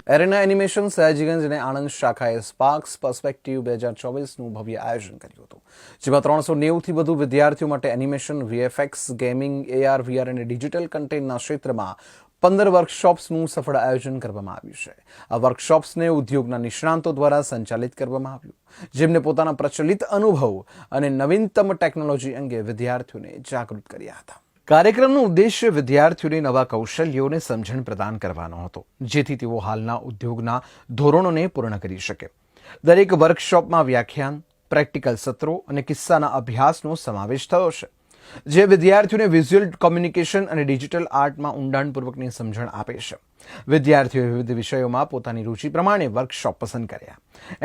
એરેના animation Sayajiganj અને Anand શાખાએ sparks perspective 2024નું ભવ્ય આયોજન કર્યું હતું, જેમાં 390થી વધુ વિદ્યાર્થીઓ માટે animation, VFX, gaming, AR, VR અને ડિજિટલ કન્ટેન્ટના ક્ષેત્રમાં 15 વર્કશોપ્સનું સફળ આયોજન કરવામાં આવ્યું છે. આ વર્કશોપ્સને ઉદ્યોગના નિષ્ણાંતો દ્વારા સંચાલિત કરવામાં આવ્યું, જેમને પોતાના પ્રચલિત અનુભવ અને નવીનતમ ટેકનોલોજી અંગે વિદ્યાર્થીઓને જાગૃત કર્યા હતા. કાર્યક્રમનો ઉદ્દેશ્ય વિદ્યાર્થીઓને નવા કૌશલ્યોને સમજણ પ્રદાન કરવાનો હતો, જેથી તેઓ હાલના ઉદ્યોગના ધોરણોને પૂર્ણ કરી શકે. દરેક વર્કશોપમાં વ્યાખ્યાન, પ્રેક્ટિકલ સત્રો અને કિસ્સાના અભ્યાસનો સમાવેશ થયો છે, જે વિદ્યાર્થીઓને વિઝ્યુઅલ કોમ્યુનિકેશન અને ડિજિટલ આર્ટમાં ઊંડાણપૂર્વકની સમજણ આપે છે. વિદ્યાર્થીઓએ વિવિધ વિષયોમાં પોતાની રુચિ પ્રમાણે વર્કશોપ પસંદ કર્યા.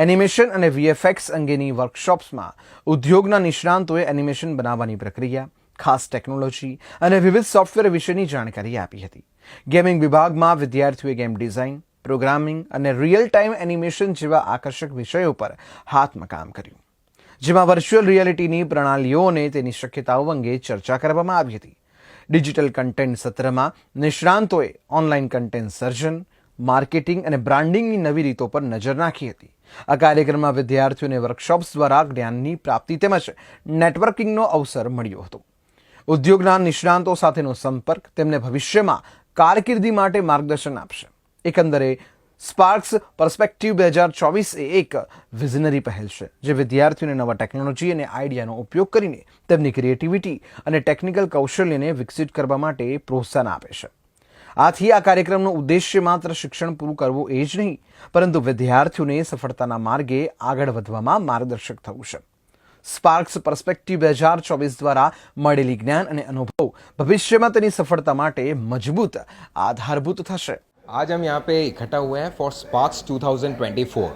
એનિમેશન અને વીએફએક્સ અંગેની વર્કશોપ્સમાં ઉદ્યોગના નિષ્ણાંતોએ એનિમેશન બનાવવાની પ્રક્રિયા, ખાસ ટેકનોલોજી અને વિવિધ સોફ્ટવેર વિશેની જાણકારી આપી હતી. ગેમિંગ વિભાગમાં વિદ્યાર્થીઓએ ગેમ ડિઝાઇન, પ્રોગ્રામિંગ અને રિયલ ટાઈમ એનિમેશન જેવા આકર્ષક વિષયો પર હાથમાં કામ કર્યું, જેમાં વર્ચ્યુઅલ રિયાલિટીની પ્રણાલીઓ અને તેની શક્યતાઓ અંગે ચર્ચા કરવામાં આવી હતી. ડિજિટલ કન્ટેન્ટ સત્રમાં નિષ્ણાંતોએ ઓનલાઈન કન્ટેન્ટ સર્જન, માર્કેટિંગ અને બ્રાન્ડિંગની નવી રીતો પર નજર નાખી હતી. આ કાર્યક્રમમાં વિદ્યાર્થીઓને વર્કશોપ્સ દ્વારા જ્ઞાનની પ્રાપ્તિ તેમજ નેટવર્કિંગનો અવસર મળ્યો હતો. ઉદ્યોગના નિષ્ણાંતો સાથેનો સંપર્ક તેમને ભવિષ્યમાં કારકિર્દી માટે માર્ગદર્શન આપશે. એકંદરે સ્પાર્ક્સ પર્સ્પેક્ટિવ 2024 એ એક વિઝનરી પહેલ છે, જે વિદ્યાર્થીઓને નવા ટેકનોલોજી અને આઈડિયાનો ઉપયોગ કરીને તેમની ક્રિએટિવિટી અને ટેકનિકલ કૌશલ્યને વિકસિત કરવા માટે પ્રોત્સાહન આપે છે. આથી આ કાર્યક્રમનો ઉદ્દેશ્ય માત્ર શિક્ષણ પૂરું કરવું એ જ નહીં, પરંતુ વિદ્યાર્થીઓને સફળતાના માર્ગે આગળ વધવામાં માર્ગદર્શક થવું છે. સ્પાર્ક્સ પર્સ્પેક્ટિવ 2024 દ્વારા મળેલી જ્ઞાન અને અનુભવ ભવિષ્યમાં તેની સફળતા માટે મજબૂત આધારભૂત થશે. आज हम यहाँ पे इकट्ठा हुए हैं फॉर स्पार्क्स 2024.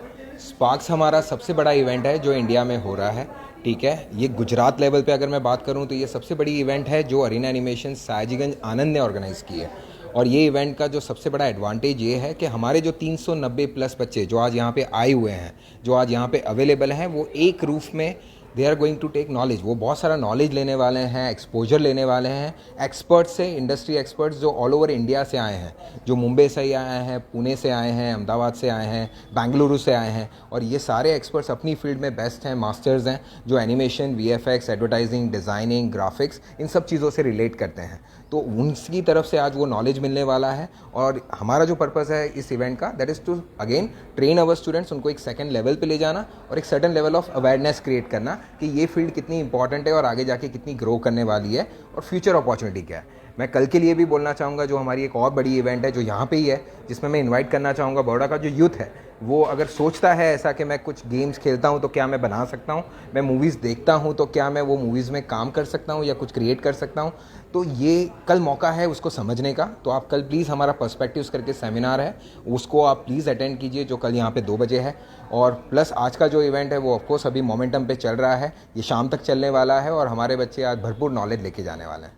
स्पार्क्स हमारा सबसे बड़ा इवेंट है जो इंडिया में हो रहा है. ठीक है, ये गुजरात लेवल पे अगर मैं बात करूँ तो ये सबसे बड़ी इवेंट है जो अरीना एनिमेशन सयाजीगंज आनंद ने ऑर्गेनाइज़ की है. और ये इवेंट का जो सबसे बड़ा एडवांटेज ये है कि हमारे जो 390 प्लस बच्चे जो आज यहाँ पे आए हुए हैं, जो आज यहाँ पे अवेलेबल हैं, वो एक रूफ में they are going to take knowledge. वो बहुत सारा नॉलेज लेने वाले हैं, एक्सपोजर लेने वाले हैं. एक्सपर्ट्स से, इंडस्ट्री एक्सपर्ट्स जो ऑल ओवर इंडिया से आए हैं, जो मुंबई से आए हैं, पुणे से आए हैं, अहमदाबाद से आए हैं, बेंगलुरु से आए हैं, और ये सारे एक्सपर्ट्स अपनी फील्ड में बेस्ट हैं, मास्टर्स हैं, जो animation, VFX, advertising, designing, graphics, इन सब चीज़ों से रिलेट करते हैं. तो उनकी तरफ से आज वो नॉलेज मिलने वाला है. और हमारा जो पर्पज़ है इस इवेंट का, that is to again train our students, उनको एक सेकंड लेवल पे ले जाना और एक certain level of awareness create करना कि ये फील्ड कितनी इंपॉर्टेंट है और आगे जाके कितनी ग्रो करने वाली है और फ्यूचर अपॉर्चुनिटी क्या है. मैं कल के लिए भी बोलना चाहूँगा, जो हमारी एक और बड़ी इवेंट है जो यहाँ पे ही है, जिसमें मैं इनवाइट करना चाहूँगा बड़ौदा का जो यूथ है, वो अगर सोचता है ऐसा कि मैं कुछ गेम्स खेलता हूँ तो क्या मैं बना सकता हूँ, मैं मूवीज़ देखता हूँ तो क्या मैं वो मूवीज़ में काम कर सकता हूँ या कुछ क्रिएट कर सकता हूँ, तो ये कल मौका है उसको समझने का. तो आप कल प्लीज़ हमारा पर्सपेक्टिव्स करके सेमिनार है, उसको आप प्लीज़ अटेंड कीजिए, जो कल यहाँ पे 2 बजे है. और प्लस आज का जो इवेंट है वो ऑफकोर्स अभी मोमेंटम पे चल रहा है, ये शाम तक चलने वाला है और हमारे बच्चे आज भरपूर नॉलेज लेके जाने वाले हैं.